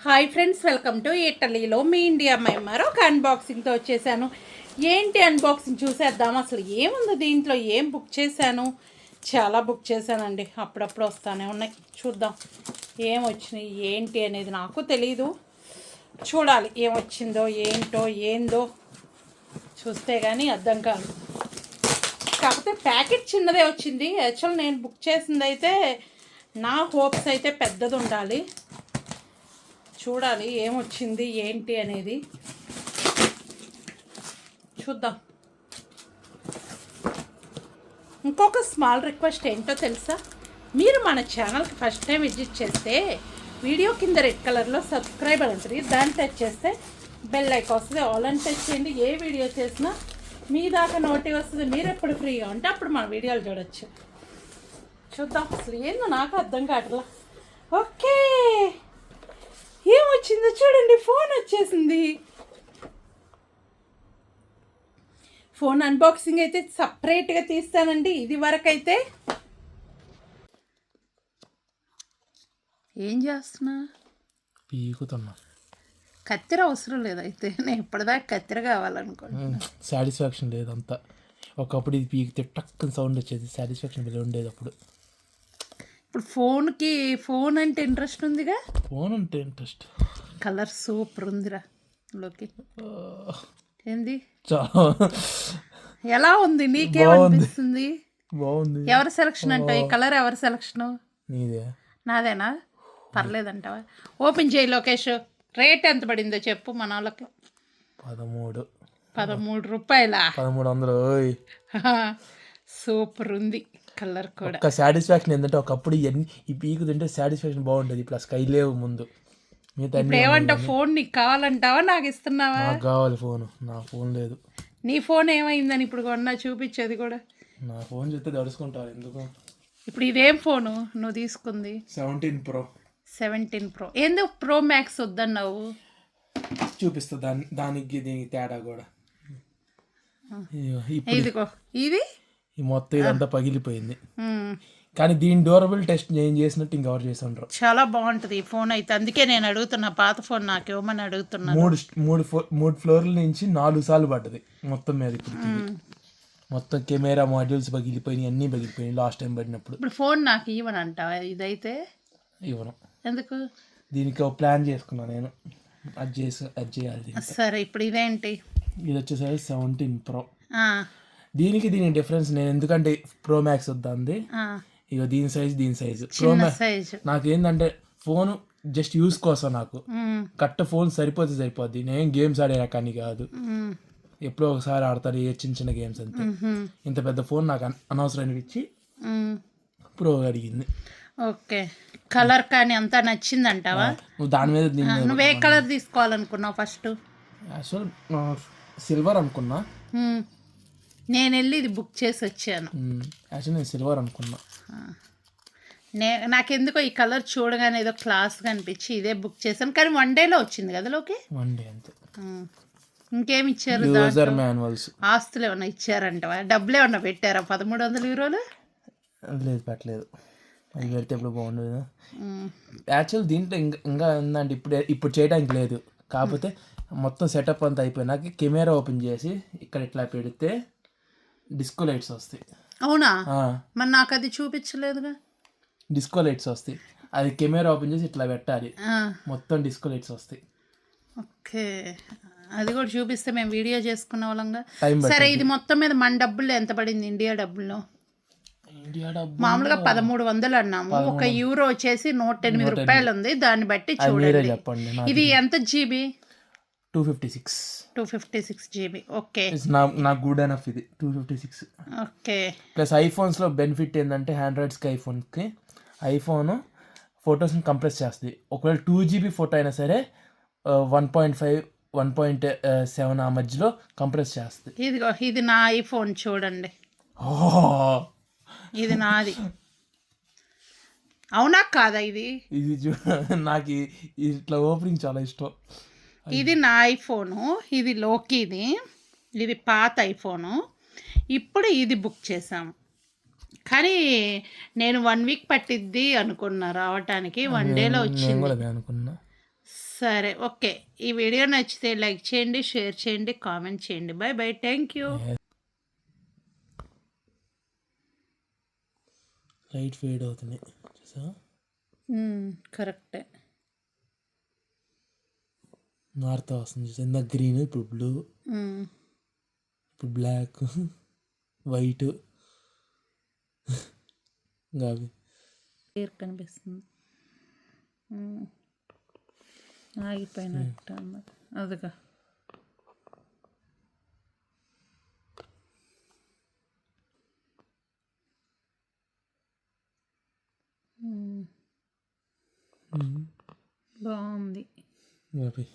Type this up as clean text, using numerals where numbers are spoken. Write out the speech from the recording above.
Hi friends, welcome to ఇటలీలో మీ India అమ్మాయి మరొక అన్బాక్సింగ్తో వచ్చేసాను. ఏంటి అన్బాక్సింగ్ చూసేద్దాం. అసలు ఏముంది దీంట్లో, ఏం బుక్ చేశాను? చాలా బుక్ చేశానండి, అప్పుడప్పుడు వస్తానే ఉన్నాయి. చూద్దాం ఏం వచ్చినాయి ఏంటి అనేది. నాకు తెలీదు, చూడాలి ఏం వచ్చిందో ఏంటో ఏందో చూస్తే కానీ అర్థం కాదు. కాకపోతే ప్యాకెట్ చిన్నదే వచ్చింది. యాక్చువల్ నేను బుక్ చేసింది అయితే నా హోప్స్ అయితే పెద్దది ఉండాలి. చూడాలి ఏమొచ్చింది ఏంటి అనేది చూద్దాం. ఇంకొక స్మాల్ రిక్వెస్ట్ ఏంటో తెలుసా? మీరు మన ఛానల్కి ఫస్ట్ టైం విజిట్ చేస్తే వీడియో కింద రెడ్ కలర్లో సబ్స్క్రైబ్ అని ఉంటుంది, దాన్ని టచ్ చేస్తే బెల్ ఐకాన్ వస్తుంది. ఆల్ అని టచ్ చేయండి. ఏ వీడియో చేసినా మీ దాకా నోటి వస్తుంది. మీరు ఎప్పుడు ఫ్రీగా ఉంటే అప్పుడు మన వీడియోలు చూడొచ్చు. చూద్దాం అసలు ఏందో, నాకు అర్థం కావట్లా. ఓకే, ఏమొచ్చిందో చూడండి. ఫోన్ వచ్చేసింది. ఫోన్ అన్బాక్సింగ్ అయితే సపరేట్గా తీస్తానండి. ఇది వరకు అయితే ఏం చేస్తున్నా, పీకుతున్నా. కత్తెర అవసరం లేదు. అయితే నేను ఇప్పటిదాకా కత్తెర కావాలనుకుంటున్నా. సాటిస్ఫాక్షన్ లేదు అంతా. ఒకప్పుడు ఇది పీకితే టక్కున సౌండ్ వచ్చేది, సాటిస్ఫాక్షన్ వెళ్ళి ఉండేది అప్పుడు. ఇప్పుడు ఫోన్ అంటే ఇంట్రెస్ట్ ఉందిగా. ఫోన్ అంటే ఇంట్రెస్ట్. కలర్ సూపర్ ఉందిరా లోకి. ఏంది ఎలా ఉంది, నీకేమనిపిస్తుంది? బాగుంది. ఎవరి సెలక్షన్ అంటావు? ఈ కలర్ ఎవరి సెలక్షను? నీదే. నాదేనా? పర్లేదంటావా? ఓపెన్ చేయి లోకేష్. రేట్ ఎంత పడిందో చెప్పు మన వాళ్ళకి. 13 రూపాయలా? 1300. సూపర్ ఉంది కలర్ కూడా. ఒక సాటిస్ఫాక్షన్ ఏంటంటే ఒకప్పుడు ఈ పీకు తింటే సాటిస్ఫాక్షన్ బాగుంటుంది. ప్లస్ స్కై లేవు ముందు. ఇప్పుడు ఏమంటావు? ఫోన్ నీకు కావాలంటావా, నాకు ఇస్తున్నావా? నాకు కావాలి ఫోన్. నా ఫోన్ లేదు. నీ ఫోన్ ఏమైందని ఇప్పుడు కొన్నా చూపించేది కూడా. నా ఫోన్ చెప్తే దడుచుకుంటారు ఎందుకు. ఇప్పుడు ఇదేం ఫోను నువ్వు తీసుకుంది? 17 Pro. 17 Pro. ఎందుకు ప్రో మ్యాక్స్ వద్దన్నావు? చూపిస్తా దానికి దీనికి తేడా కూడా. ఇదిగో ఇది మొత్తం ఇదంతా పగిలిపోయింది. కానీ దీని డ్యూరబుల్ టెస్ట్ నేను చేసినట్టు ఇంకెవరు చేసి ఉండరు. చాలా బాగుంటుంది ఈ ఫోన్ అయితే. అందుకే నేను అడుగుతున్నా, పాత ఫోన్ నాకు ఇవ్వమని అడుగుతున్నా. మూడు ఫ్లోర్ల నుంచి 4 సార్లు పడ్డది మొత్తం మీద. ఇప్పుడు మొత్తం కెమెరా మాడ్యూల్స్ పగిలిపోయినాయి, అన్నీ పగిలిపోయినాయి లాస్ట్ టైం పడినప్పుడు. ఇప్పుడు ఫోన్ నాకు ఇవ్వను అంటావా? ఇదైతే ఇవ్వను. ఎందుకు? దీనికి ఒక ప్లాన్ చేసుకున్నా నేను. అది చేయాలి. సరే, ఇప్పుడు ఇదేంటి? ఇది వచ్చేసరికి 17 Pro. దీనికి డిఫరెన్స్ నేను ఎందుకంటే ప్రో మ్యాక్స్ వద్దంది. ఇక దీని సైజు ప్రో మ్యాక్స్. నాకేంటంటే ఫోన్ జస్ట్ యూస్ కోసం, నాకు ఫోన్ సరిపోద్ది. నేను గేమ్స్ ఆడే రకాన్ని కాదు. ఎప్పుడో ఒకసారి ఆడతారు ఏ చిన్న గేమ్స్ అంతే. ఇంత పెద్ద ఫోన్ నాకు అనవసరం అనిపించి ప్రో అడిగింది. ఓకే, కలర్ కానీ అంతా నచ్చిందంటావా? నువ్వు దాని మీద నువ్వే కలర్ తీసుకోవాలనుకున్నావు ఫస్ట్? యాక్చువల్ సిల్వర్ అనుకున్నా. నేను వెళ్ళి ఇది బుక్ చేసి వచ్చాను. యాక్చువల్ నేను సిల్వర్ అనుకున్నా. నాకెందుకో ఈ కలర్ చూడగానే ఏదో క్లాస్గా అనిపించి ఇదే బుక్ చేశాను. కానీ 1 డేలో వచ్చింది కదా లోకి. 1 డే అంతే. ఇంకేమి ఇచ్చారు? ఆస్తులు ఏమన్నా ఇచ్చారంటవా? డబ్బులు ఏమన్నా పెట్టారా? 1300 యూరోలు? లేదు, పెట్టలేదు. అది పెడితే ఇప్పుడు బాగుండదు. యాక్చువల్ దీంట్లో ఇంకా ఉందంటే ఇప్పుడు చేయడానికి లేదు. కాకపోతే మొత్తం సెటప్ అంతా అయిపోయినాక కెమెరా ఓపెన్ చేసి ఇక్కడ ఇట్లా పెడితే డిస్కో లైట్స్ వస్తాయి. అవునా? మరి నాకు అది చూపించలేదుగా. డిస్కో లైట్స్ వస్తాయి. అది కెమెరా ఓపెన్ చేసి ఇట్లా పెట్టాలి, మొత్తం డిస్కో లైట్స్ వస్తాయి. ఓకే, అది కూడా చూపిస్తే మేము వీడియో చేసుకున్న వాళ్ళంగా. సరే, ఇది మొత్తం మీద మన డబ్బుల్లో ఎంత పడింది? ఇండియా డబ్బుల్లో మామూలుగా 1300 అన్నాము. 1 యూరో వచ్చేసి 108 రూపాయలు ఉంది. దాన్ని బట్టి చూడండి. ఇది ఎంత జీబీ? 256 జీబీ. ఓకే, నాకు గుడ్ ఎనఫ్ ఇది 256. ఓకే. ప్లస్ ఐఫోన్స్లో బెనిఫిట్ ఏంటంటే ఆండ్రాయిడ్స్కి ఐఫోన్కి ఐఫోన్ ఫొటోస్ని కంప్రెస్ చేస్తుంది. ఒకవేళ 2 GB ఫోటో అయినా సరే 1.5 1.7 ఆ మధ్యలో కంప్రెస్ చేస్తుంది. ఇదిగో ఇది నా ఐఫోన్ చూడండి. ఇది నాది. అవునా కాదా? ఇది నాకు ఇట్లా ఓపెనింగ్ చాలా ఇష్టం. ఇది నా ఐఫోను, ఇది లోకిది. ఇది పాత ఐఫోను. ఇప్పుడు ఇది బుక్ చేసాము. కానీ నేను 1 వీక్ పట్టిద్ది అనుకున్నా రావటానికి. 1 డేలో వచ్చింది. సరే ఓకే. ఈ వీడియో నచ్చితే లైక్ చేయండి, షేర్ చేయండి, కామెంట్ చేయండి. Bye bye. Thank you. Light fade అవుతున్నాయి చూసా. కరెక్టే. మారుతా వస్తుంది చూసా. ఇందాక గ్రీన్, ఇప్పుడు బ్లూ, ఇప్పుడు బ్లాక్, వైట్. అవి క్లియర్ కనిపిస్తుంది. ఆగిపోయినట్టు అన్నమాట. అదిగా బాగుంది. అవి